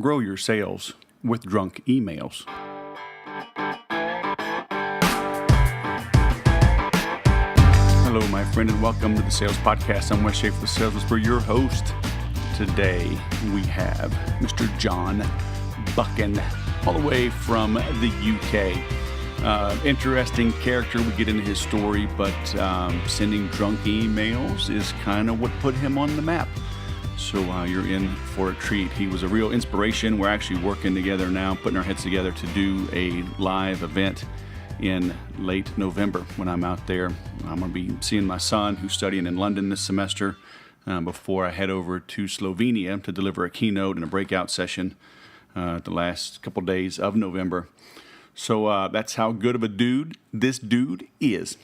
Grow your sales with drunk emails. Hello, my friend, and welcome to the Sales Podcast. I'm Wes Schaefer, the Sales Whisperer, your host. Today, we have Mr. Jon Buchan, all the way from the UK. Interesting character. We get into his story, but sending drunk emails is kind of what put him on the map. So you're in for a treat. He was a real inspiration. We're actually working together now, putting our heads together to do a live event in late November when I'm out there. I'm going to be seeing my son, who's studying in London this semester, before I head over to Slovenia to deliver a keynote and a breakout session the last couple days of November. So that's how good of a dude this dude is.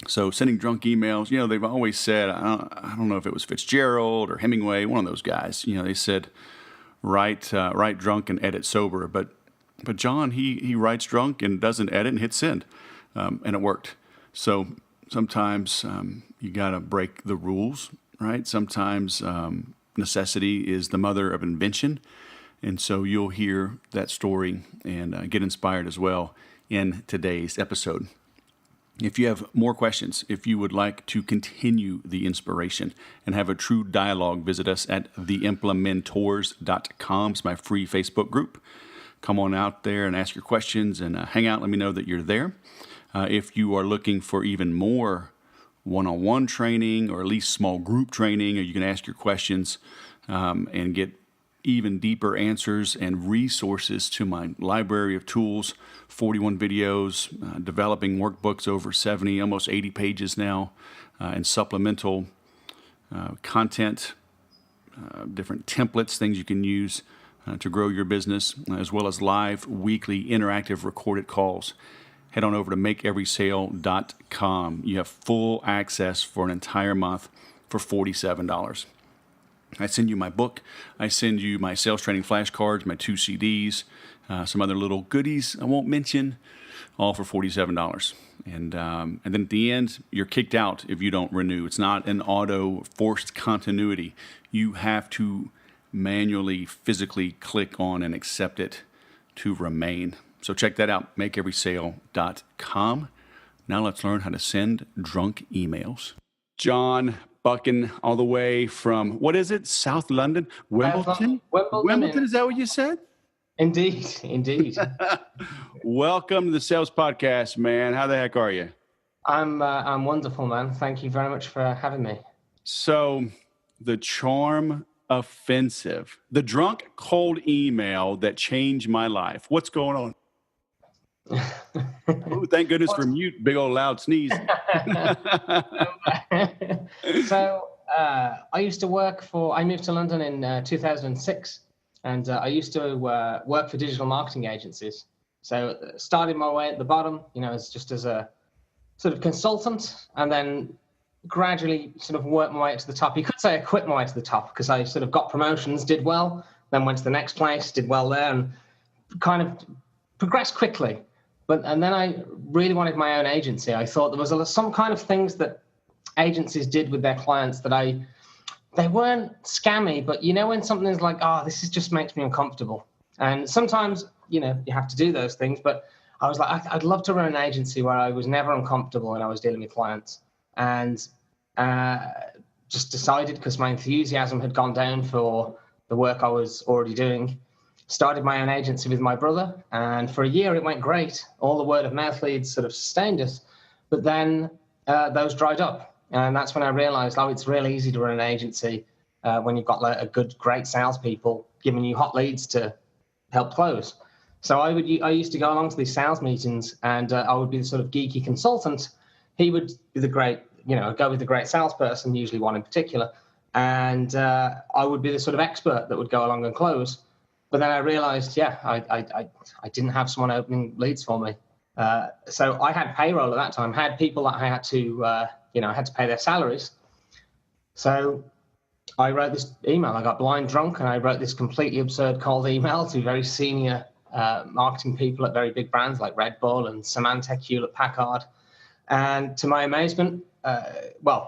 So sending drunk emails, they've always said, I don't know if it was Fitzgerald or Hemingway, one of those guys, they said, write drunk and edit sober. But Jon, he writes drunk and doesn't edit and hits send, and it worked. So sometimes you got to break the rules, right? Sometimes necessity is the mother of invention. And so you'll hear that story and get inspired as well in today's episode. If you have more questions, if you would like to continue the inspiration and have a true dialogue, visit us at theimplementors.com. It's my free Facebook group. Come on out there and ask your questions and hang out. Let me know that you're there. If you are looking for even more one-on-one training or at least small group training, or you can ask your questions and get even deeper answers and resources to my library of tools, 41 videos, developing workbooks over 70, almost 80 pages now, and supplemental content, different templates, things you can use to grow your business, as well as live weekly interactive recorded calls. Head on over to makeeverysale.com. You have full access for an entire month for $47. I send you my book. I send you my sales training flashcards, my 2 CDs, some other little goodies I won't mention, all for $47. And then at the end, you're kicked out if you don't renew. It's not an auto forced continuity. You have to manually, physically click on and accept it to remain. So check that out, makeeverysale.com. Now let's learn how to send drunk emails. Jon Buchan, all the way from, what is it, South London? Wimbledon? Wimbledon, is that what you said? Indeed. Welcome to the Sales Podcast, man. How the heck are you? I'm wonderful, man. Thank you very much for having me. So, the charm offensive, the drunk cold email that changed my life. What's going on? Ooh, thank goodness for mute, big old loud sneeze. So I moved to London in 2006, and I used to work for digital marketing agencies. So started my way at the bottom, as a sort of consultant, and then gradually sort of worked my way to the top. You could say I quit my way to the top because I sort of got promotions, did well, then went to the next place, did well there, and kind of progressed quickly. And then I really wanted my own agency. I thought there was some kind of things that agencies did with their clients that they weren't scammy, but when something is like, this just makes me uncomfortable. And sometimes, you have to do those things. But I was like, I'd love to run an agency where I was never uncomfortable when I was dealing with clients. And just decided, because my enthusiasm had gone down for the work I was already doing, started my own agency with my brother, and for a year it went great. All the word of mouth leads sort of sustained us, but then those dried up, and that's when I realized, it's really easy to run an agency when you've got great salespeople giving you hot leads to help close. So I used to go along to these sales meetings, and I would be the sort of geeky consultant. He would be the great, go with the great salesperson, usually one in particular, and I would be the sort of expert that would go along and close. But then I realized, I didn't have someone opening leads for me. So I had payroll at that time, had people that I had to, pay their salaries. So I wrote this email. I got blind drunk, and I wrote this completely absurd cold email to very senior marketing people at very big brands like Red Bull and Symantec, Hewlett Packard. And to my amazement,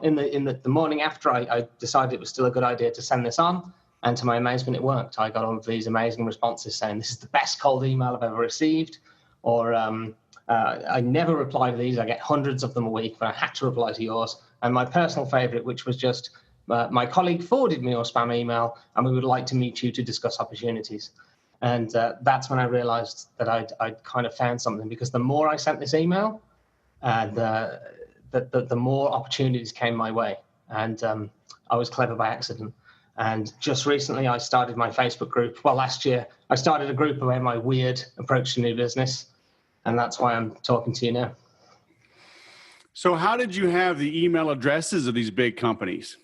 in the morning after, I decided it was still a good idea to send this on. And to my amazement, it worked. I got all of these amazing responses saying, this is the best cold email I've ever received. Or I never reply to these. I get hundreds of them a week, but I had to reply to yours. And my personal favorite, which was just my colleague forwarded me your spam email, and we would like to meet you to discuss opportunities. And that's when I realized that I'd kind of found something, because the more I sent this email, the more opportunities came my way. And I was clever by accident. And just recently, I started my Facebook group. Well, last year, I started a group about my weird approach to new business. And that's why I'm talking to you now. So how did you have the email addresses of these big companies?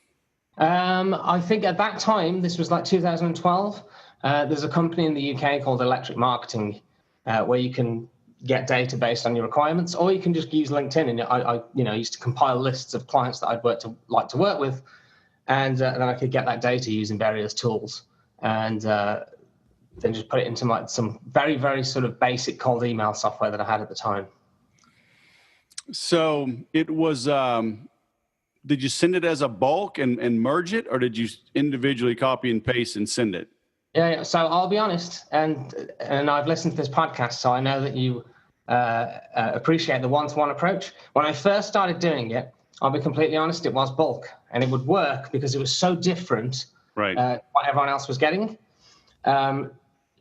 I think at that time, this was like 2012, there's a company in the UK called Electric Marketing, where you can get data based on your requirements, or you can just use LinkedIn. And I used to compile lists of clients that I'd like to work with. And then I could get that data using various tools, and then just put it into some very, very sort of basic cold email software that I had at the time. So it was, did you send it as a bulk and merge it, or did you individually copy and paste and send it? Yeah. So I'll be honest, and I've listened to this podcast, so I know that you appreciate the one-to-one approach. When I first started doing it, I'll be completely honest, it was bulk, and it would work because it was so different, right? What everyone else was getting.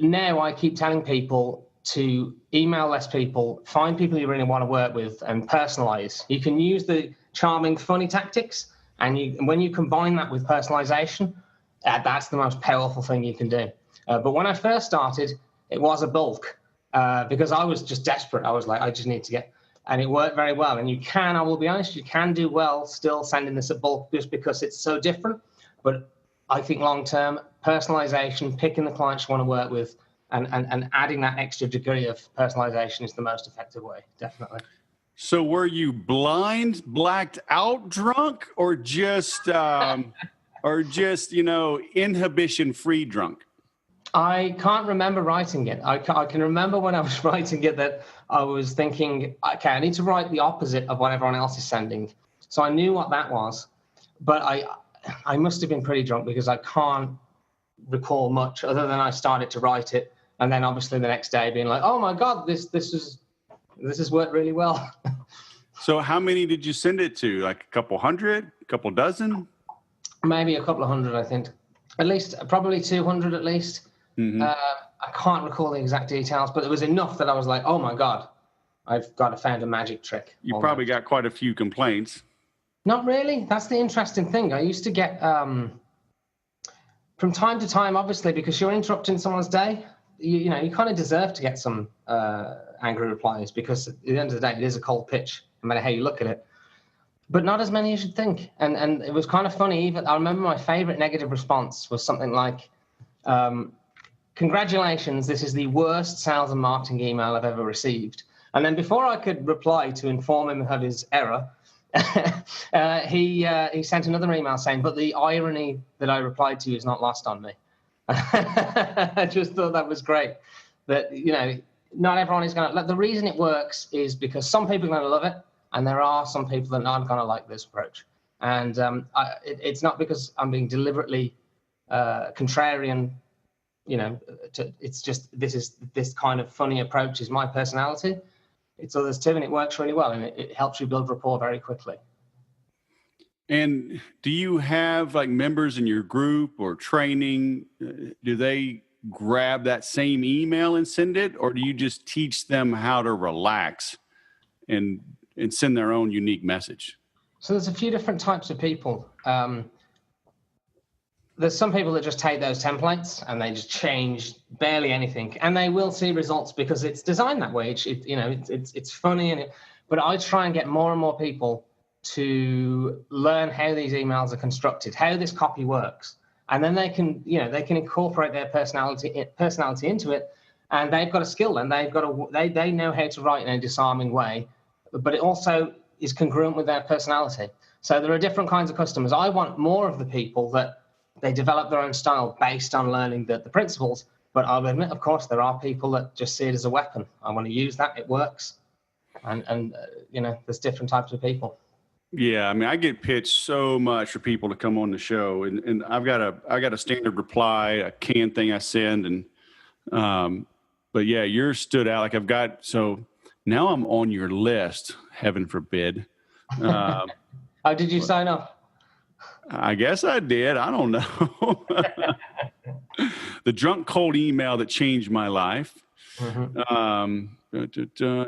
Now I keep telling people to email less people, find people you really want to work with, and personalize. You can use the charming, funny tactics, and when you combine that with personalization, that's the most powerful thing you can do. But when I first started, it was a bulk because I was just desperate. I was like, I just need to get... And it worked very well. And I will be honest, you can do well still sending this at bulk just because it's so different. But I think long-term, personalization, picking the clients you want to work with, and adding that extra degree of personalization is the most effective way, definitely. So were you blind, blacked out drunk, or just inhibition-free drunk? I can't remember writing it. I can remember when I was writing it that I was thinking, okay, I need to write the opposite of what everyone else is sending. So I knew what that was, but I must have been pretty drunk because I can't recall much other than I started to write it, and then obviously the next day being like, oh my God, this has worked really well. So how many did you send it to? Like a couple hundred, a couple dozen? Maybe a couple of hundred, I think. At least, probably 200 at least. Mm-hmm. I can't recall the exact details, but it was enough that I was like, oh my God, I've got to find a magic trick. You probably got quite a few complaints. Not really. That's the interesting thing. I used to get, from time to time, obviously, because you're interrupting someone's day, you kind of deserve to get some angry replies, because at the end of the day, it is a cold pitch, no matter how you look at it. But not as many as you'd think. And it was kind of funny. Even I remember my favorite negative response was something like, congratulations, this is the worst sales and marketing email I've ever received. And then before I could reply to inform him of his error, he sent another email saying, but the irony that I replied to you is not lost on me. I just thought that was great. That, not everyone is going to... The reason it works is because some people are going to love it, and there are some people that aren't going to like this approach. And it's not because I'm being deliberately contrarian, it's just this kind of funny approach is my personality. It's others too, and it works really well, and it helps you build rapport very quickly. And do you have like members in your group or training? Do they grab that same email and send it, or do you just teach them how to relax and send their own unique message? So there's a few different types of people. There's some people that just take those templates and they just change barely anything, and they will see results because it's designed that way. It's funny, but I try and get more and more people to learn how these emails are constructed, how this copy works, and then they can incorporate their personality into it, and they've got a skill, and they know how to write in a disarming way, but it also is congruent with their personality. So there are different kinds of customers. I want more of the people that they develop their own style based on learning the principles. But I'll admit, of course, there are people that just see it as a weapon. I want to use that. It works. And there's different types of people. Yeah, I mean, I get pitched so much for people to come on the show, and I got a standard reply, a canned thing I send, and but yeah, yours stood out. Like I've got so now I'm on your list. Heaven forbid. Um, How did you sign up? I guess I did. I don't know. The drunk cold email that changed my life. Mm-hmm.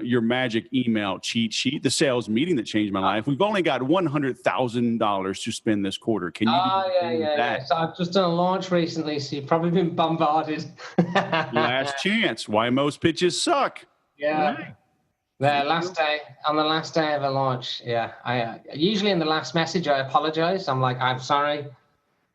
Your magic email cheat sheet, the sales meeting that changed my life. We've only got $100,000 to spend this quarter. Can you do that? Yeah. So I've just done a launch recently, so you've probably been bombarded. Last chance. Why most pitches suck. Yeah. Right. On the last day of a launch, yeah. I usually in the last message I apologize. I'm like, I'm sorry.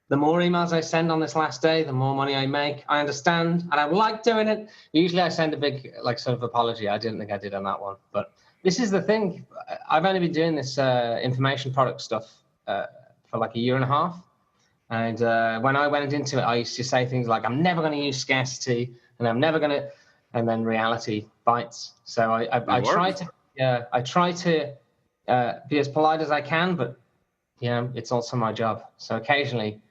The more emails I send on this last day, the more money I make. I understand, and I like doing it. Usually I send a big, like, sort of apology. I didn't think I did on that one. But this is the thing. I've only been doing this information product stuff for like a year and a half. And when I went into it, I used to say things like, I'm never going to use scarcity, and I'm never going to, and then reality bites. So I try to be as polite as I can, but, it's also my job. So occasionally,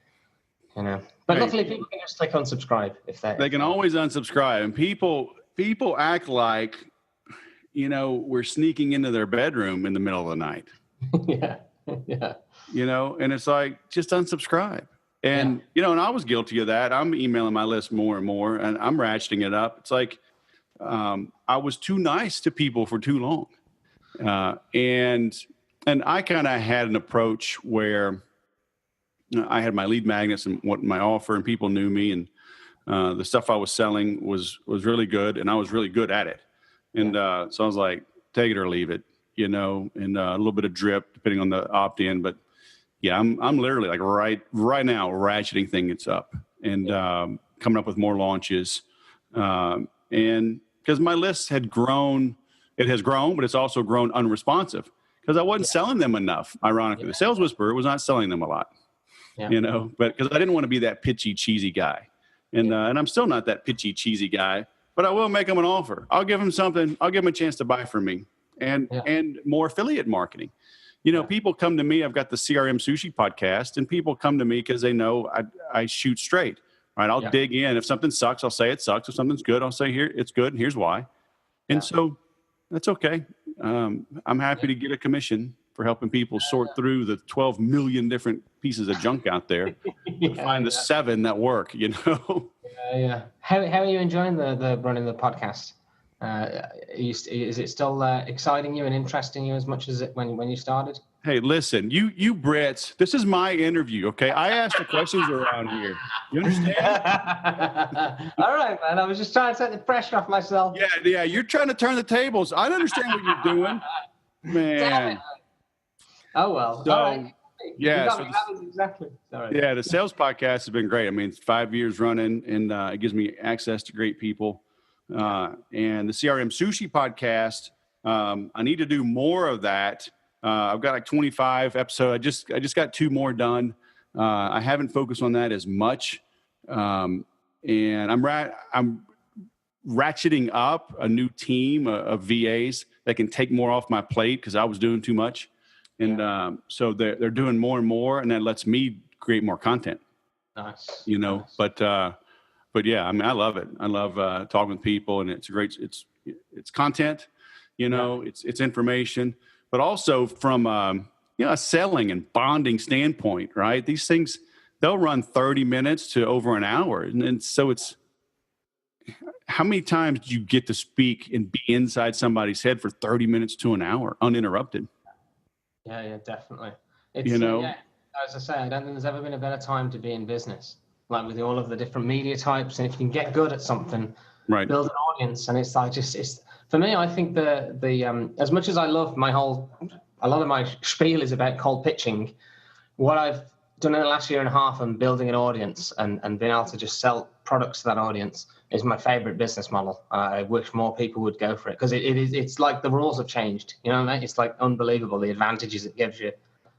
but luckily people can just click unsubscribe if they can always unsubscribe, and people act like we're sneaking into their bedroom in the middle of the night. Yeah And it's like, just unsubscribe. And and I was guilty of that. I'm emailing my list more and more, and I'm ratcheting it up. It's like I was too nice to people for too long, and I kind of had an approach where I had my lead magnets and what my offer, and people knew me, and the stuff I was selling was really good, and I was really good at it. And so I was like, take it or leave it, and a little bit of drip depending on the opt-in. But yeah, I'm literally like right now ratcheting things up and coming up with more launches, and because my list had grown, it has grown, but it's also grown unresponsive because I wasn't selling them enough. Ironically, the Sales Whisperer was not selling them a lot. But because I didn't want to be that pitchy, cheesy guy. And I'm still not that pitchy, cheesy guy, but I will make them an offer. I'll give them something. I'll give them a chance to buy from me and more affiliate marketing. People come to me. I've got the CRM Sushi podcast, and people come to me because they know I shoot straight, right? I'll dig in. If something sucks, I'll say it sucks. If something's good, I'll say here, it's good. And here's why. And so that's okay. I'm happy to get a commission for helping people sort through the 12 million different pieces of junk out there to find the 7 that work, How are you enjoying the running the podcast? Is it still exciting you and interesting you as much as it when you started? Hey, listen, you Brits, this is my interview, okay? I ask the questions around here. You understand? All right, man. I was just trying to take the pressure off myself. Yeah. You're trying to turn the tables. I don't understand what you're doing, man. Damn it. Oh well. So, all right. Exactly. Sorry. Yeah, the sales podcast has been great. I mean, it's 5 years running, and it gives me access to great people. And the CRM Sushi podcast, I need to do more of that. I've got like 25 episodes. I just got 2 more done. I haven't focused on that as much, and I'm ratcheting up a new team of VAs that can take more off my plate because I was doing too much. And so they're doing more and more, and that lets me create more content. Nice. Nice. But yeah, I mean, I love it. I love talking with people, and it's great. It's content, it's information, but also from a selling and bonding standpoint, right? These things, they'll run 30 minutes to over an hour, and so it's how many times do you get to speak and be inside somebody's head for 30 minutes to an hour uninterrupted? Yeah, definitely. As I say, I don't think there's ever been a better time to be in business. Like with all of the different media types, and if you can get good at something, build an audience. And it's like it's for me. I think the as much as I love a lot of my spiel is about cold pitching. What I've done in the last year and a half and building an audience and being able to just sell products to that audience is my favorite business model. I wish more people would go for it because it's like the rules have changed. It's like unbelievable the advantages it gives you.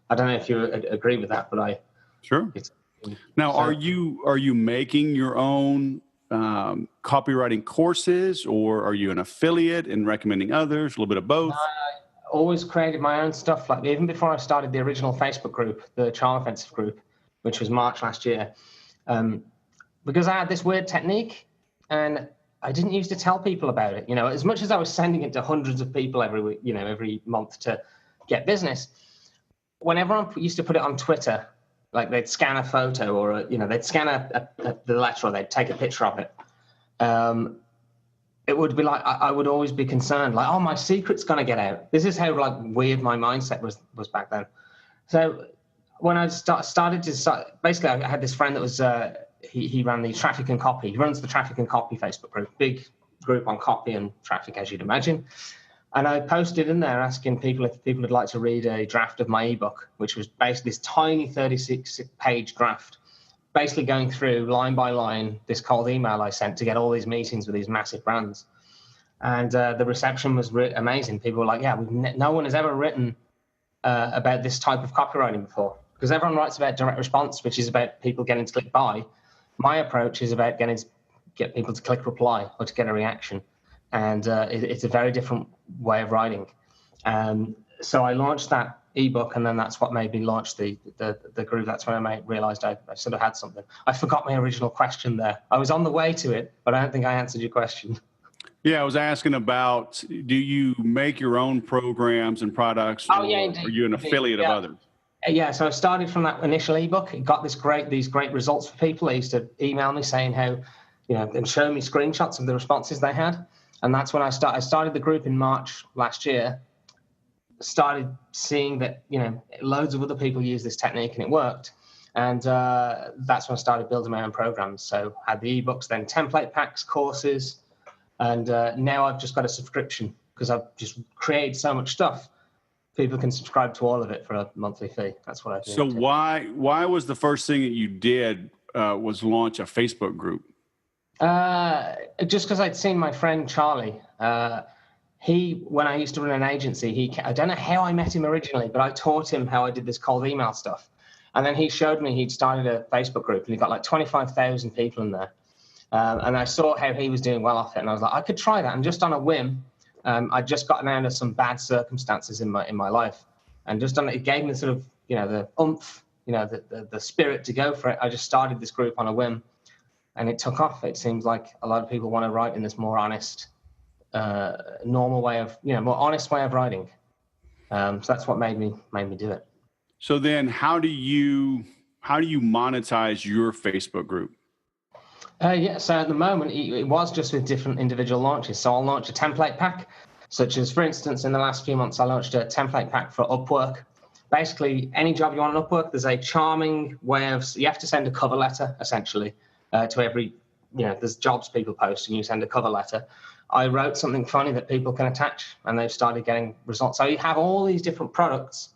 I don't know if you agree with that, but sure. Now, are you making your own copywriting courses, or are you an affiliate and recommending others? A little bit of both. always created my own stuff. Like even before I started the original Facebook group, the Charm Offensive group, which was March last year, because I had this weird technique and I didn't used to tell people about it. As much as I was sending it to hundreds of people every week, every month to get business, whenever I used to put it on Twitter, like they'd scan a photo or, they'd scan the letter or they'd take a picture of it. It would be like, I would always be concerned, like, oh, my secret's going to get out. This is how like weird my mindset was back then. So when I basically I had this friend that was, he ran the traffic and copy. He runs the traffic and copy Facebook group, big group on copy and traffic, as you'd imagine. And I posted in there asking people if people would like to read a draft of my ebook, which was basically this tiny 36-page draft, basically going through line by line this cold email I sent to get all these meetings with these massive brands. And the reception was amazing. People were like, yeah, no one has ever written about this type of copywriting before. Because everyone writes about direct response, which is about people getting to click buy. My approach is about get people to click reply or to get a reaction. And it's a very different way of writing. So I launched that ebook, and then that's what made me launch the group. That's when I realized I sort of had something. I forgot my original question there. I was on the way to it, but I don't think I answered your question. Yeah, I was asking about, do you make your own programs and products? Oh, yeah, indeed. Are you an affiliate of others? Yeah, so I started from that initial ebook. It got these great results for people. They used to email me saying how, and show me screenshots of the responses they had. And that's when I started the group in March last year. Started seeing that, loads of other people use this technique and it worked. And that's when I started building my own programs. So I had the ebooks, then template packs, courses, and now I've just got a subscription because I've just created so much stuff. People can subscribe to all of it for a monthly fee. That's what I do. So why was the first thing that you did was launch a Facebook group? Just because I'd seen my friend Charlie. When I used to run an agency, I don't know how I met him originally, but I taught him how I did this cold email stuff. And then he showed me he'd started a Facebook group and he got like 25,000 people in there. And I saw how he was doing well off it. And I was like, I could try that. And just on a whim, I'd just gotten out of some bad circumstances in my life. And just it gave me sort of, the oomph, the spirit to go for it. I just started this group on a whim and it took off. It seems like a lot of people want to write in this more honest, normal way of, more honest way of writing. So that's what made me do it. So then how do you monetize your Facebook group? So at the moment, it was just with different individual launches. So I'll launch a template pack, such as, for instance, in the last few months, I launched a template pack for Upwork. Basically, any job you want on Upwork, there's a charming way of, you have to send a cover letter, essentially, to every, there's jobs people post, and you send a cover letter. I wrote something funny that people can attach, and they've started getting results. So you have all these different products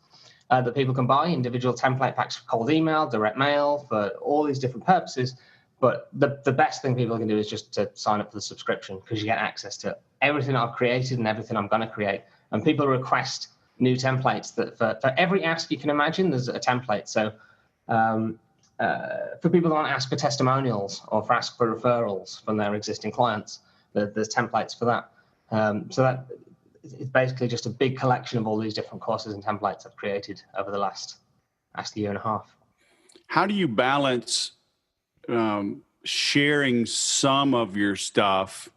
that people can buy, individual template packs for cold email, direct mail, for all these different purposes. But the best thing people can do is just to sign up for the subscription, because you get access to everything I've created and everything I'm going to create. And people request new templates that for every ask you can imagine, there's a template. So for people that want to ask for testimonials or for ask for referrals from their existing clients, there's templates for that. So that it's basically just a big collection of all these different courses and templates I've created over the last year and a half. How do you balance sharing some of your stuff,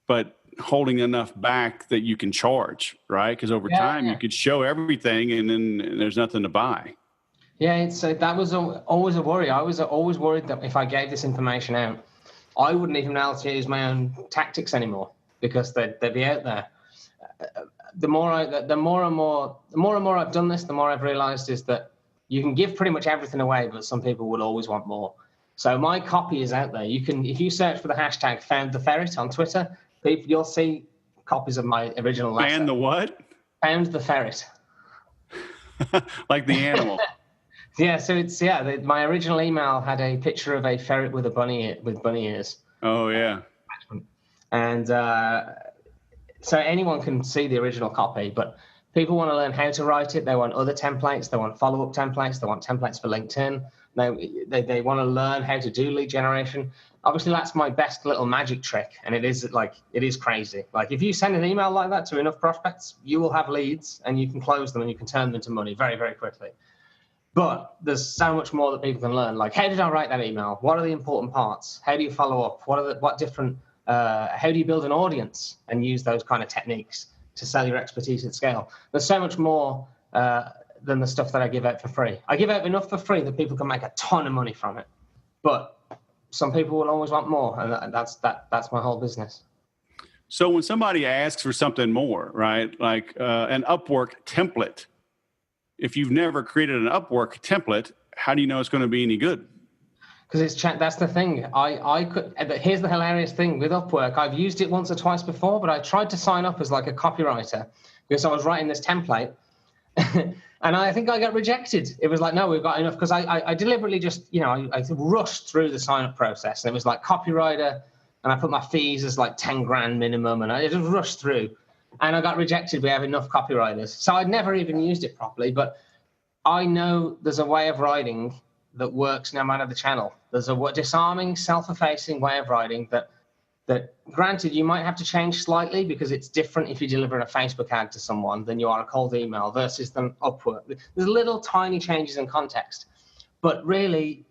but holding enough back that you can charge, right? Because over time you could show everything and then there's nothing to buy. Yeah, that was always a worry. I was always worried that if I gave this information out, I wouldn't even know how to use my own tactics anymore, because they'd be out there. The more and more I've done this, the more I've realized is that you can give pretty much everything away, but some people would always want more. So my copy is out there. You can, if you search for the hashtag Found the Ferret on Twitter, you'll see copies of my original letter. Found the what? Found the Ferret. Like the animal. Yeah, so it's my original email had a picture of a ferret with bunny ears. Oh yeah. And so anyone can see the original copy, but people want to learn how to write it. They want other templates. They want follow-up templates. They want templates for LinkedIn. They want to learn how to do lead generation. Obviously, that's my best little magic trick, and it is crazy. Like if you send an email like that to enough prospects, you will have leads, and you can close them, and you can turn them into money very, very quickly. But there's so much more that people can learn. Like, how did I write that email? What are the important parts? How do you follow up? How do you build an audience and use those kind of techniques to sell your expertise at scale? There's so much more than the stuff that I give out for free. I give out enough for free that people can make a ton of money from it. But some people will always want more, and that's my whole business. So when somebody asks for something more, right, like an Upwork template, if you've never created an Upwork template, how do you know it's going to be any good? Because that's the thing. Here's the hilarious thing with Upwork. I've used it once or twice before, but I tried to sign up as like a copywriter because I was writing this template, and I think I got rejected. It was like, no, we've got enough, because I deliberately just, I rushed through the sign up process, and it was like copywriter, and I put my fees as like 10 grand minimum, and I just rushed through. And I got rejected. We have enough copywriters. So I'd never even used it properly, but I know there's a way of writing that works no matter the channel. There's a disarming, self-effacing way of writing that granted, you might have to change slightly because it's different if you deliver a Facebook ad to someone than you are a cold email versus an Upwork. There's little tiny changes in context, but really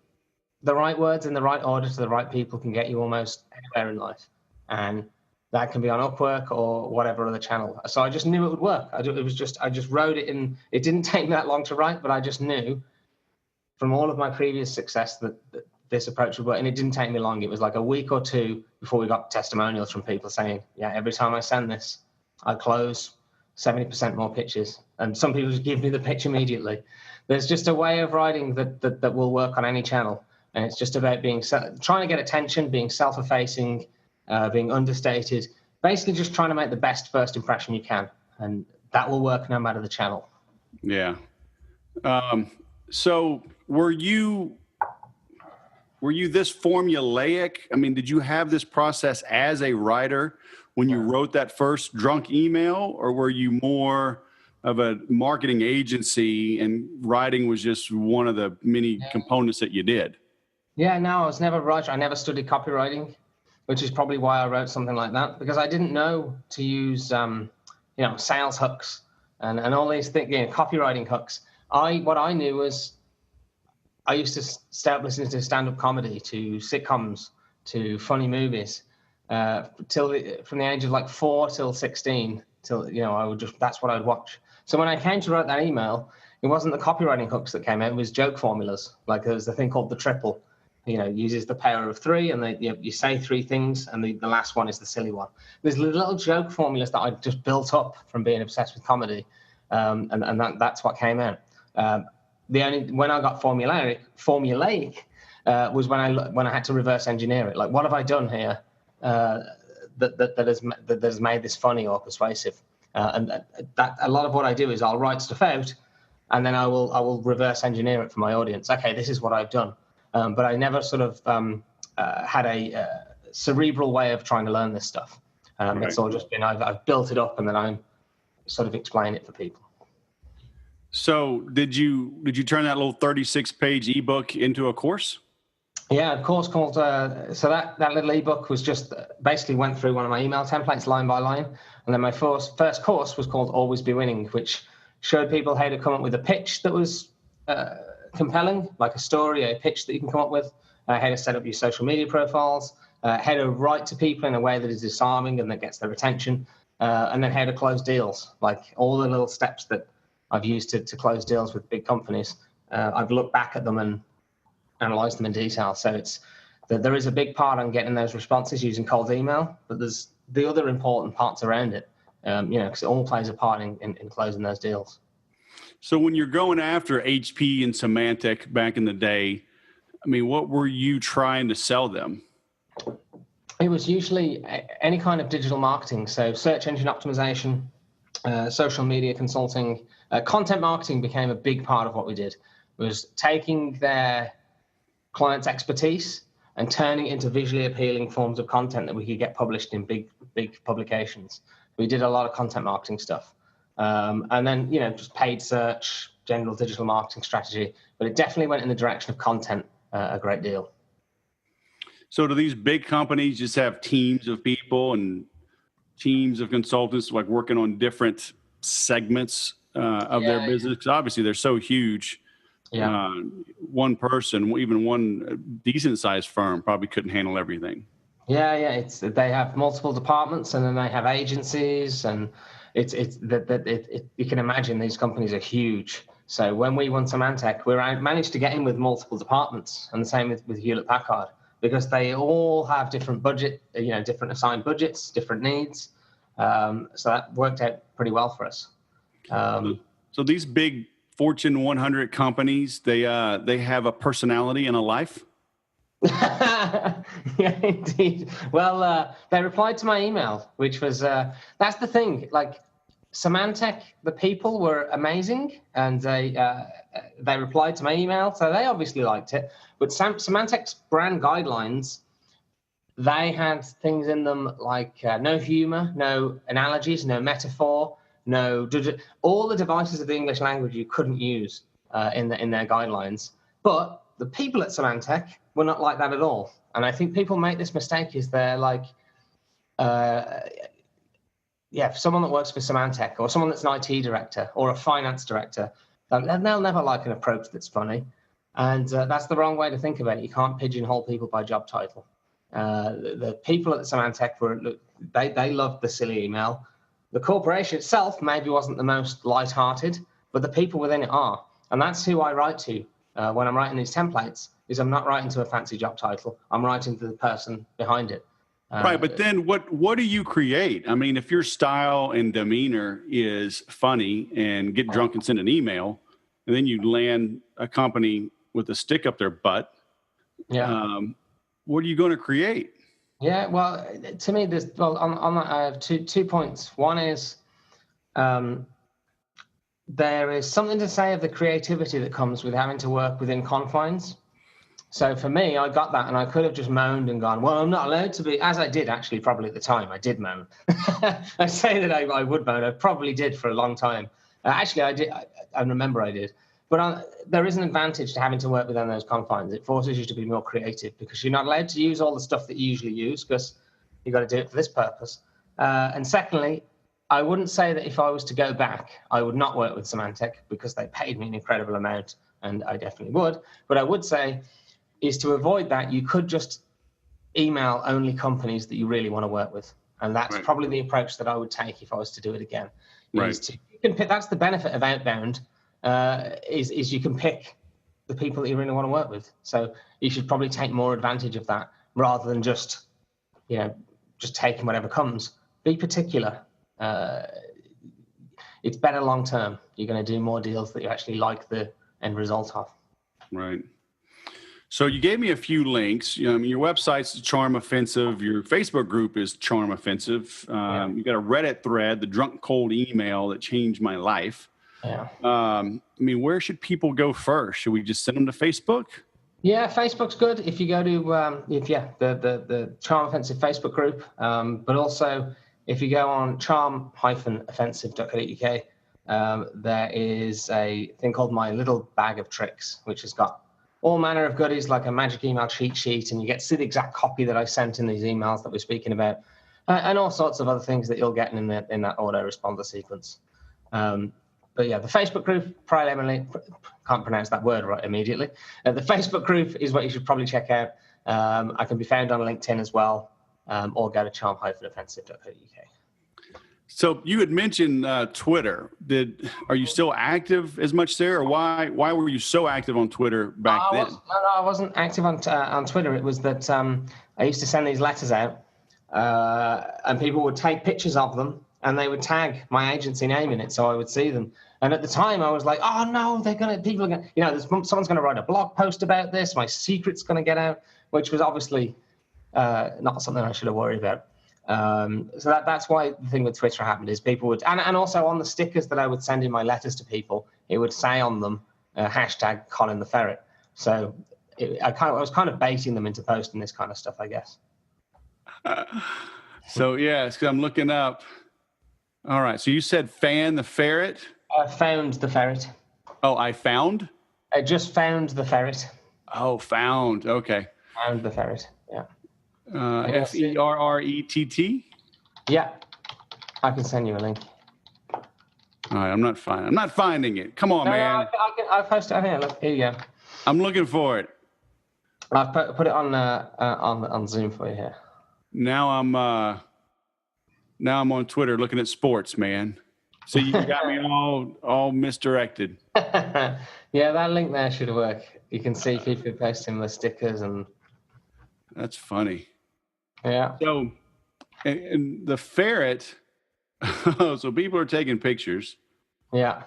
the right words in the right order to the right people can get you almost anywhere in life. And that can be on Upwork or whatever other channel. So I just knew it would work. I just wrote it in. It didn't take me that long to write, but I just knew from all of my previous success that this approach would work. And it didn't take me long. It was like a week or two before we got testimonials from people saying, yeah, every time I send this, I close 70% more pitches. And some people just give me the pitch immediately. There's just a way of writing that will work on any channel. And it's just about trying to get attention, being self-effacing, being understated, basically just trying to make the best first impression you can. And that will work no matter the channel. Yeah. So were you this formulaic? I mean, did you have this process as a writer when you wrote that first drunk email, or were you more of a marketing agency and writing was just one of the many components that you did? Yeah, no, I was never a writer. I never studied copywriting, which is probably why I wrote something like that, because I didn't know to use, sales hooks and all these things, copywriting hooks. What I knew was I used to start listening to stand-up comedy, to sitcoms, to funny movies, from the age of like 4 till 16, that's what I'd watch. So when I came to write that email, it wasn't the copywriting hooks that came out, it was joke formulas. Like there's a thing called the triple. Uses the power of 3, and you say 3 things, and the last one is the silly one. There's little joke formulas that I just built up from being obsessed with comedy, and that's what came out. When I got formulaic was when I had to reverse engineer it. Like, what have I done here that has made this funny or persuasive? And that a lot of what I do is I'll write stuff out, and then I will reverse engineer it for my audience. Okay, this is what I've done. But I never sort of had a cerebral way of trying to learn this stuff. Right. It's all just been, I've built it up, and then I'm sort of explain it for people. So did you turn that little 36-page ebook into a course? Yeah, a course called, so that little ebook was just basically went through one of my email templates line by line. And then my first course was called Always Be Winning, which showed people how to come up with a pitch that was compelling, like a story, a pitch that you can come up with, how to set up your social media profiles, how to write to people in a way that is disarming and that gets their attention, and then how to close deals, like all the little steps that I've used to close deals with big companies. I've looked back at them and analyzed them in detail. So there is a big part on getting those responses using cold email, but there's the other important parts around it, because it all plays a part in closing those deals. So when you're going after HP and Symantec back in the day, I mean, what were you trying to sell them? It was usually any kind of digital marketing. So search engine optimization, social media consulting, content marketing became a big part of what we did. It was taking their clients' expertise and turning it into visually appealing forms of content that we could get published in big publications. We did a lot of content marketing stuff. And then, just paid search, general digital marketing strategy. But it definitely went in the direction of content a great deal. So do these big companies just have teams of people and teams of consultants like working on different segments of their business? Because obviously they're so huge. Yeah. One person, even one decent sized firm probably couldn't handle everything. Yeah. They have multiple departments, and then they have agencies, and you can imagine these companies are huge. So when we won Symantec, we managed to get in with multiple departments, and the same with Hewlett Packard, because they all have different budget, different assigned budgets, different needs. So that worked out pretty well for us. So these big Fortune 100 companies, they have a personality and a life? Yeah, indeed. Well, they replied to my email, which was, that's the thing, like Symantec, the people were amazing, and they replied to my email, so they obviously liked it. But Symantec's brand guidelines, they had things in them like no humor, no analogies, no metaphor, all the devices of the English language you couldn't use in their guidelines. But the people at Symantec were not like that at all. And I think people make this mistake, is they're like, someone that works for Symantec, or someone that's an IT director or a finance director, they'll never like an approach that's funny. And that's the wrong way to think about it. You can't pigeonhole people by job title. The people at Symantec they loved the silly email. The corporation itself maybe wasn't the most light-hearted, but the people within it are. And that's who I write to when I'm writing these templates, is I'm not writing to a fancy job title. I'm writing to the person behind it. Right, but then what do you create? I mean, if your style and demeanor is funny and get drunk and send an email, and then you land a company with a stick up their butt, what are you going to create? Yeah, well, to me, on that, I have two points. One is there is something to say of the creativity that comes with having to work within confines. So for me, I got that, and I could have just moaned and gone, well, I'm not allowed to be, as I did actually probably at the time. I did moan. I say that I would moan. I probably did for a long time. Actually, I did. I remember I did. But there is an advantage to having to work within those confines. It forces you to be more creative, because you're not allowed to use all the stuff that you usually use, because you've got to do it for this purpose. And secondly, I wouldn't say that if I was to go back, I would not work with Symantec, because they paid me an incredible amount, and I definitely would. But I would say is to avoid that, you could just email only companies that you really want to work with. And that's probably the approach that I would take if I was to do it again. That's the benefit of outbound. Is you can pick the people that you really want to work with. So you should probably take more advantage of that, rather than just taking whatever comes. Be particular. It's better long term. You're going to do more deals that you actually like the end result of. Right. So you gave me a few links. Your website's Charm Offensive. Your Facebook group is Charm Offensive. You got a Reddit thread, the Drunk Cold Email that changed my life. Yeah. Where should people go first? Should we just send them to Facebook? Yeah, Facebook's good. If you go to the Charm Offensive Facebook group, but also if you go on charm-offensive.co.uk, there is a thing called My Little Bag of Tricks, which has got all manner of goodies, like a magic email cheat sheet, and you get to see the exact copy that I sent in these emails that we're speaking about, and all sorts of other things that you'll get in that autoresponder sequence. But yeah, the Facebook group, primarily, can't pronounce that word right immediately. The Facebook group is what you should probably check out. I can be found on LinkedIn as well, or go to charm-offensive.co.uk. So you had mentioned Twitter. Are you still active as much there, or why were you so active on Twitter back then? I wasn't active on Twitter. It was that I used to send these letters out, and people would take pictures of them, and they would tag my agency name in it, so I would see them. And at the time, I was like, "Oh no, people are gonna, someone's gonna write a blog post about this. My secret's gonna get out," which was obviously not something I should have worried about. So that's why the thing with Twitter happened is people would, and also on the stickers that I would send in my letters to people, it would say on them hashtag Colin the Ferret. So I was kind of baiting them into posting this kind of stuff, I guess. So yeah, it's 'cause I'm looking up All right. So you said fan the ferret. I found the ferret. Oh, I found? I just found the ferret. Oh, found. Okay. Found the ferret. Yeah. Ferrett? Yeah. I can send you a link. All right. I'm not finding it. Come on, man. I'll post it. Here, look. Here you go. I'm looking for it. I've put it on Zoom for you here. Now I'm on Twitter looking at sports, man. So you got me all misdirected. Yeah, that link there should work. You can see people posting the stickers and. That's funny. Yeah. So, and the ferret. So people are taking pictures. Yeah.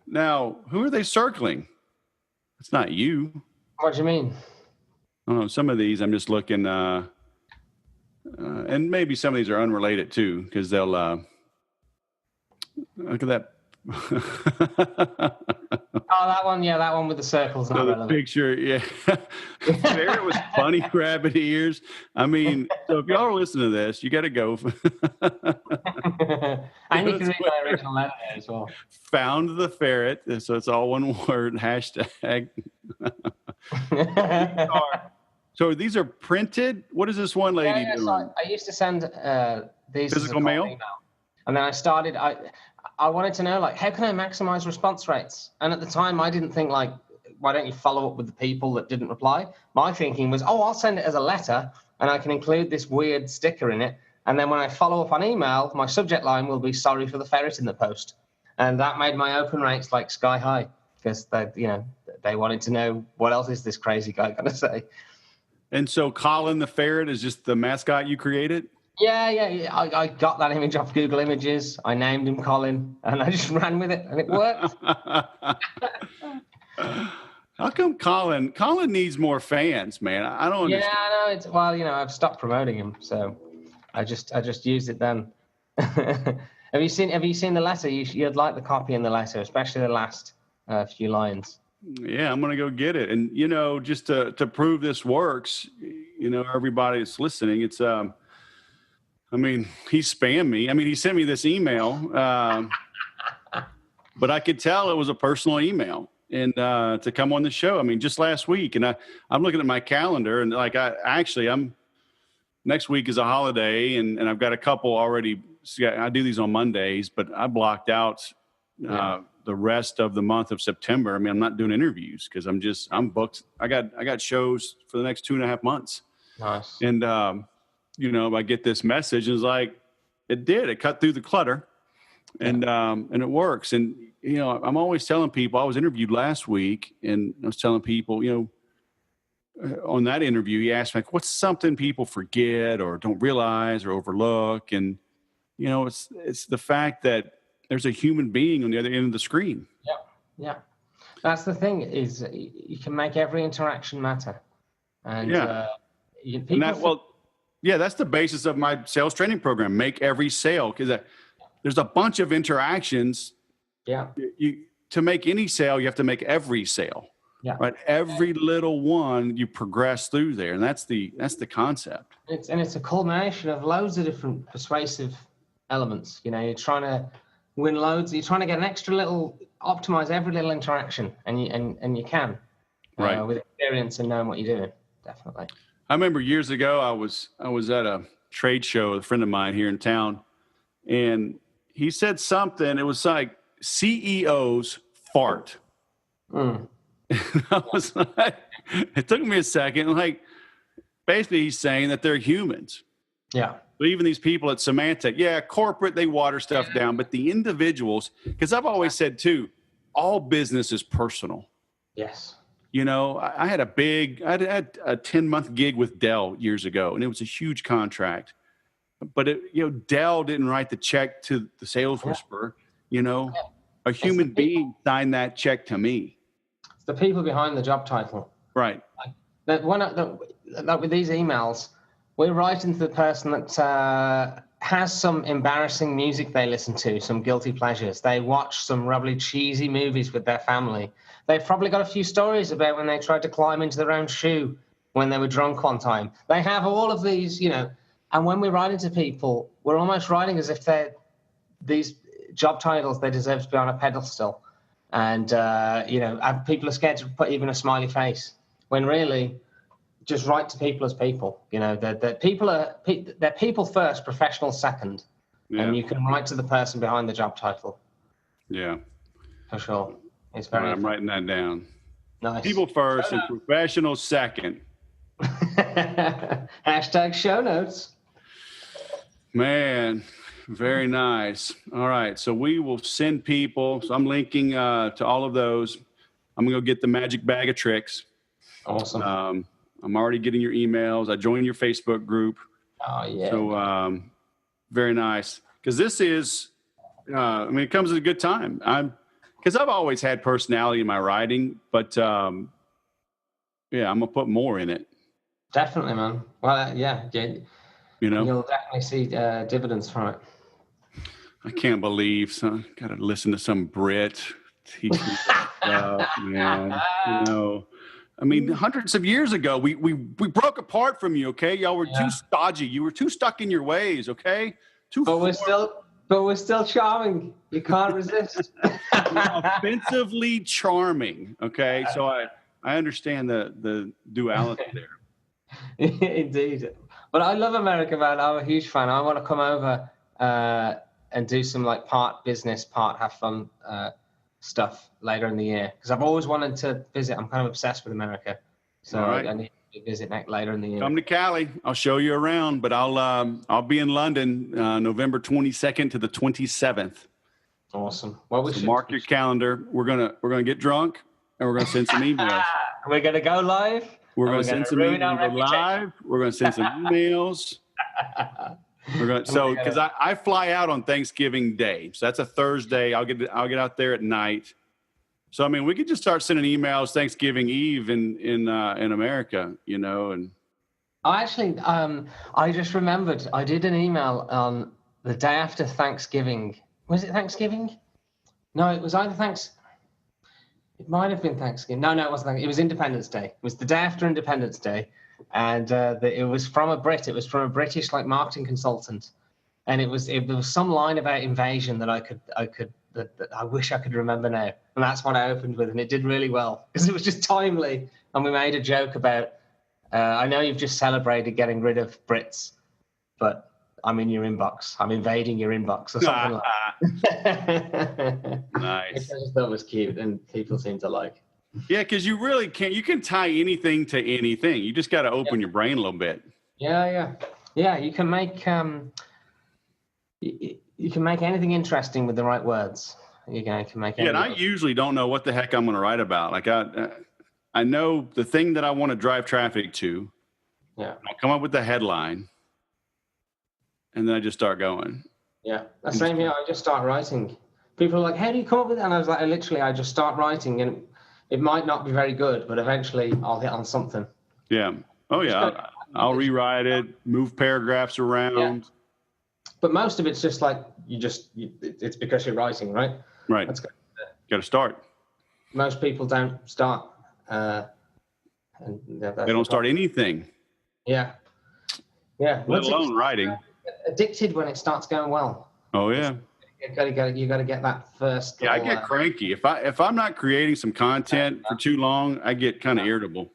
Now, who are they circling? It's not you. What do you mean? I don't know. Some of these I'm just looking, and maybe some of these are unrelated too, because they'll look at that. Oh, that one. Yeah, that one with the circles. Not relevant. The picture, yeah. Ferret was funny rabbit ears. I mean, so if y'all are listening to this, you got to go. And you can read my original letter there as well. Found the ferret. So it's all one word. Hashtag. So these are printed. What is this one lady doing? So I used to send these physical mail, and then I started. I wanted to know, like, how can I maximize response rates? And at the time, I didn't think, like, why don't you follow up with the people that didn't reply? My thinking was, I'll send it as a letter, and I can include this weird sticker in it. And then when I follow up on email, my subject line will be sorry for the ferret in the post. And that made my open rates like sky high, because they wanted to know, what else is this crazy guy going to say? And so Colin the ferret is just the mascot you created? Yeah. I got that image off Google Images. I named him Colin, and I just ran with it, and it worked. How come Colin needs more fans, man? I don't understand. Yeah, I know. I've stopped promoting him, so I just used it then. Have you seen the letter? You'd like the copy in the letter, especially the last few lines. Yeah, I'm gonna go get it. And just to prove this works, everybody that's listening, it's he spammed me. He sent me this email, but I could tell it was a personal email, and to come on the show. Just last week, and I'm looking at my calendar, and next week is a holiday, and I've got a couple already. I do these on Mondays, but I blocked out the rest of the month of September. I'm not doing interviews because I'm booked. I got shows for the next 2.5 months. Nice. And I get this message, and it's like, it cut through the clutter, and it works. And I'm always telling people. I was interviewed last week, and I was telling people, on that interview, he asked me, like, what's something people forget or don't realize or overlook? And it's the fact that there's a human being on the other end of the screen. Yeah. That's the thing, is you can make every interaction matter. And that's the basis of my sales training program. Make every sale, because there's a bunch of interactions. Yeah. To make any sale, you have to make every sale. Yeah. Right. Every little one you progress through there, and that's the concept. It's a culmination of loads of different persuasive elements. You're trying to win loads. You're trying to get an extra little, optimize every little interaction, and you can, right, with experience and knowing what you're doing. Definitely. I remember years ago, I was at a trade show with a friend of mine here in town, and he said something. It was like, CEOs fart. I was like, it took me a second. Like, basically, he's saying that they're humans. Yeah. But even these people at Symantec, corporate, they water stuff down. But the individuals, because I've always said too, all business is personal. Yes. I had a 10-month gig with Dell years ago, and it was a huge contract. But Dell didn't write the check to the sales whisperer. A human being signed that check to me. It's the people behind the job title. Right. That with these emails, we're writing to the person that has some embarrassing music they listen to, some guilty pleasures. They watch some really cheesy movies with their family. They've probably got a few stories about when they tried to climb into their own shoe when they were drunk one time. They have all of these, and when we're writing to people, we're almost writing as if they're these job titles, they deserve to be on a pedestal. And, and people are scared to put even a smiley face when really just write to people as people. They're people first, professionals second. Yeah. And you can write to the person behind the job title. Yeah. For sure. It's very I'm writing that down. Nice. People first and professionals second. Hashtag show notes. Man, very nice. All right. So we will send people. So I'm linking to all of those. I'm going to go get the magic bag of tricks. Awesome. I'm already getting your emails. I joined your Facebook group. Oh, yeah. So very nice. Because this is, it comes at a good time. Because I've always had personality in my writing, but I'm going to put more in it. Definitely, man. Well, yeah. You'll definitely see dividends from it. I can't believe got to listen to some Brit teach me stuff, man. I mean, hundreds of years ago, we broke apart from you. Okay, y'all were too stodgy. You were too stuck in your ways. Okay, But we're still charming. You can't resist. Offensively charming. Okay, so I understand the duality there. Indeed. But I love America, man. I'm a huge fan. I want to come over and do some like part business, part have fun stuff later in the year. Because I've always wanted to visit. I'm kind of obsessed with America. So I need to visit later in the year. Come to Cali. I'll show you around. But I'll be in London November 22nd to the 27th. Awesome. Well, so mark your calendar. We're gonna get drunk and we're gonna send some emails. We're gonna go live. We're going to send some emails live. We're going to send some emails. Because I fly out on Thanksgiving Day, so that's a Thursday. I'll get out there at night. So I mean, we could just start sending emails Thanksgiving Eve in America, And I just remembered I did an email on the day after Thanksgiving. Was it Thanksgiving? No, it was either Thanksgiving. It might have been Thanksgiving. No, it wasn't. It was Independence Day. It was the day after Independence Day, and it was from a Brit. It was from a British marketing consultant, and it was some line about invasion that I wish I could remember now, and that's what I opened with, and it did really well because it was just timely, and we made a joke about. I know you've just celebrated getting rid of Brits, but I'm in your inbox. I'm invading your inbox or something like that. Nice. I just thought it was cute and people seem to like. Yeah, because you really can't. You can tie anything to anything. You just got to open your brain a little bit. Yeah. You can make you can make anything interesting with the right words. You can make. Yeah, and I usually don't know what the heck I'm going to write about. Like I know the thing that I want to drive traffic to. Yeah. I'll come up with the headline. And then I just start going. Yeah, the same here. I just start writing. People are like, "How do you come up with it?" And I was like, I just start writing, and it might not be very good, but eventually I'll hit on something. Yeah. Oh yeah. I'll rewrite it, move paragraphs around. Yeah. But most of it's just like it's because you're writing, right? Right. That's good. Got to start. Most people don't start. They don't start anything. Yeah. Yeah. Let alone writing. Addicted when it starts going well. Oh yeah. You got to get that first. Yeah, I get cranky if I'm not creating some content for too long. I get kind of irritable.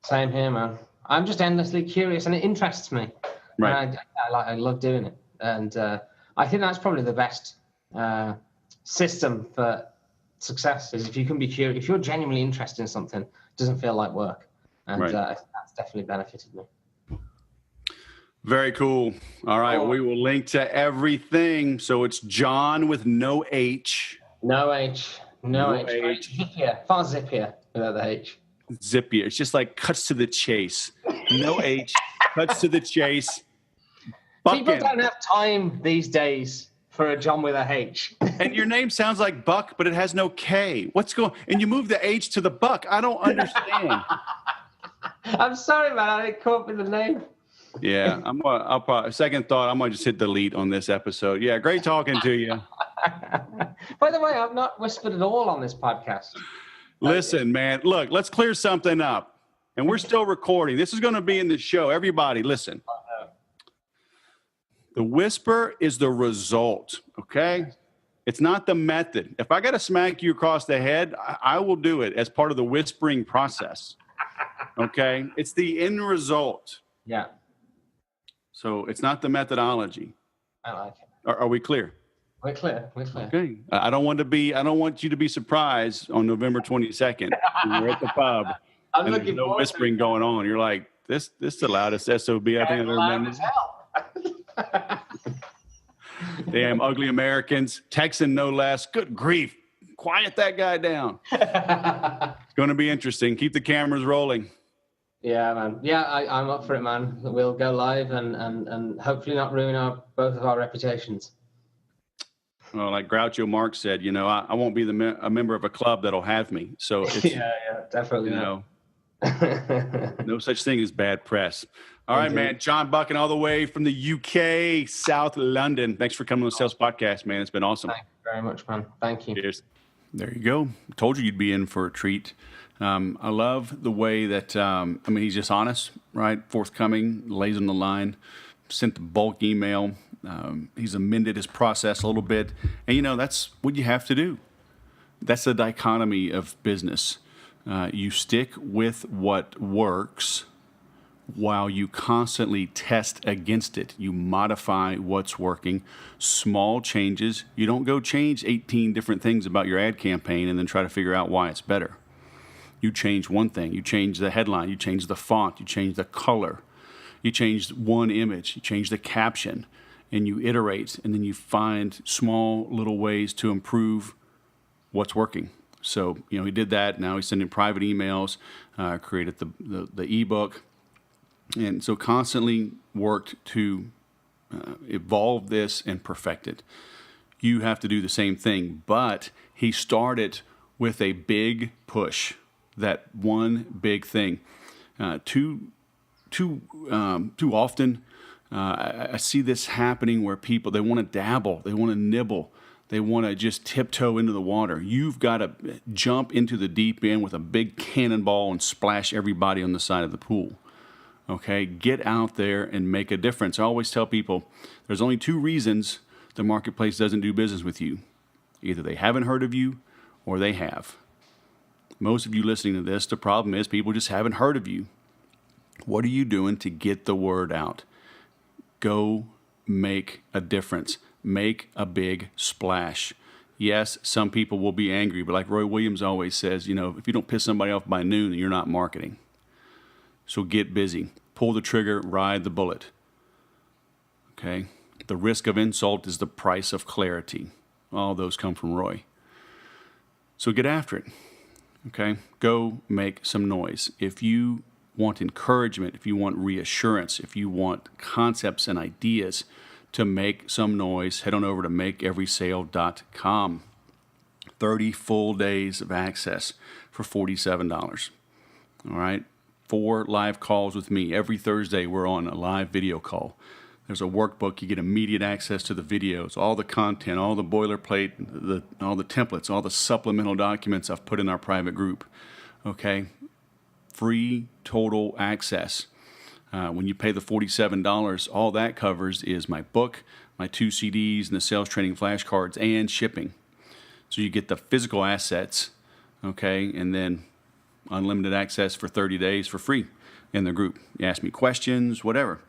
Same here, man. I'm just endlessly curious, and it interests me. Right. I love doing it, and I think that's probably the best system for success. Is if you can be curious, if you're genuinely interested in something, it doesn't feel like work, and that's definitely benefited me. Very cool. All right. We will link to everything. So it's Jon with no H. No H. No H. Zippier. Far zippier without the H. Zippier. It's just like cuts to the chase. No H. Cuts to the chase. Buchan. People don't have time these days for a Jon with a H. And your name sounds like Buck, but it has no K. What's going on? And you move the H to the Buck. I don't understand. I'm sorry, man. I didn't come up with the name. Yeah, I'll probably second thought. I'm gonna just hit delete on this episode. Yeah, great talking to you. By the way, I've not whispered at all on this podcast. Listen, man. Look, let's clear something up. And we're still recording. This is going to be in the show. Everybody, listen. The whisper is the result, okay? It's not the method. If I got to smack you across the head, I will do it as part of the whispering process, okay? It's the end result. Yeah. So it's not the methodology. I like it. Are we clear? We're clear. Okay. I don't want you to be surprised on November 22nd when we're at the pub and there's no whispering going on. You're like, this is the loudest SOB I think I've ever met. Damn ugly Americans, Texan no less. Good grief. Quiet that guy down. It's going to be interesting. Keep the cameras rolling. Yeah, man. Yeah, I'm up for it, man. We'll go live and hopefully not ruin both of our reputations. Well, like Groucho Marx said, I won't be a member of a club that'll have me. So it's, yeah, definitely. No such thing as bad press. All right, man. Jon Buchan all the way from the UK, South London. Thanks for coming on the Sales Podcast, man. It's been awesome. Thank you very much, man. Thank you. Cheers. There you go. Told you you'd be in for a treat. I love the way that, he's just honest, right? Forthcoming, lays on the line, sent the bulk email. He's amended his process a little bit. And, that's what you have to do. That's the dichotomy of business. You stick with what works while you constantly test against it. You modify what's working. Small changes. You don't go change 18 different things about your ad campaign and then try to figure out why it's better. You change one thing. You change the headline. You change the font. You change the color. You change one image. You change the caption. And you iterate. And then you find small little ways to improve what's working. So, he did that. Now he's sending private emails, created the ebook. And so constantly worked to evolve this and perfect it. You have to do the same thing. But he started with a big push, that one big thing. Too often, I see this happening where people, they want to dabble, they want to nibble. They want to just tiptoe into the water. You've got to jump into the deep end with a big cannonball and splash everybody on the side of the pool. Okay? Get out there and make a difference. I always tell people there's only two reasons the marketplace doesn't do business with you. Either they haven't heard of you or they have. Most of you listening to this, the problem is people just haven't heard of you. What are you doing to get the word out? Go make a difference. Make a big splash. Yes, some people will be angry, but like Roy Williams always says, if you don't piss somebody off by noon, then you're not marketing. So get busy. Pull the trigger, ride the bullet. Okay? The risk of insult is the price of clarity. All those come from Roy. So get after it. Okay? Go make some noise. If you want encouragement, if you want reassurance, if you want concepts and ideas to make some noise, head on over to makeeverysale.com. 30 full days of access for $47. All right? 4 live calls with me. Every Thursday, we're on a live video call. There's a workbook. You get immediate access to the videos, all the content, all the boilerplate, all the templates, all the supplemental documents I've put in our private group. Okay? Free total access. When you pay the $47, all that covers is my book, my 2 CDs, and the sales training flashcards, and shipping. So you get the physical assets, okay, and then unlimited access for 30 days for free in the group. You ask me questions, whatever.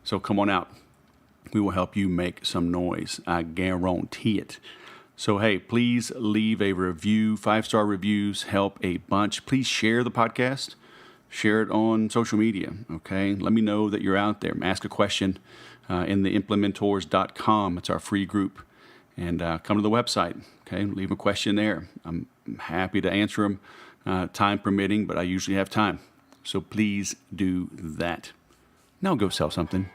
So come on out. We will help you make some noise. I guarantee it. So, hey, please leave a review. 5-star reviews help a bunch. Please share the podcast. Share it on social media, okay? Let me know that you're out there. Ask a question in the implementors.com. It's our free group. And come to the website, okay? Leave a question there. I'm happy to answer them, time permitting, but I usually have time. So please do that. Now go sell something.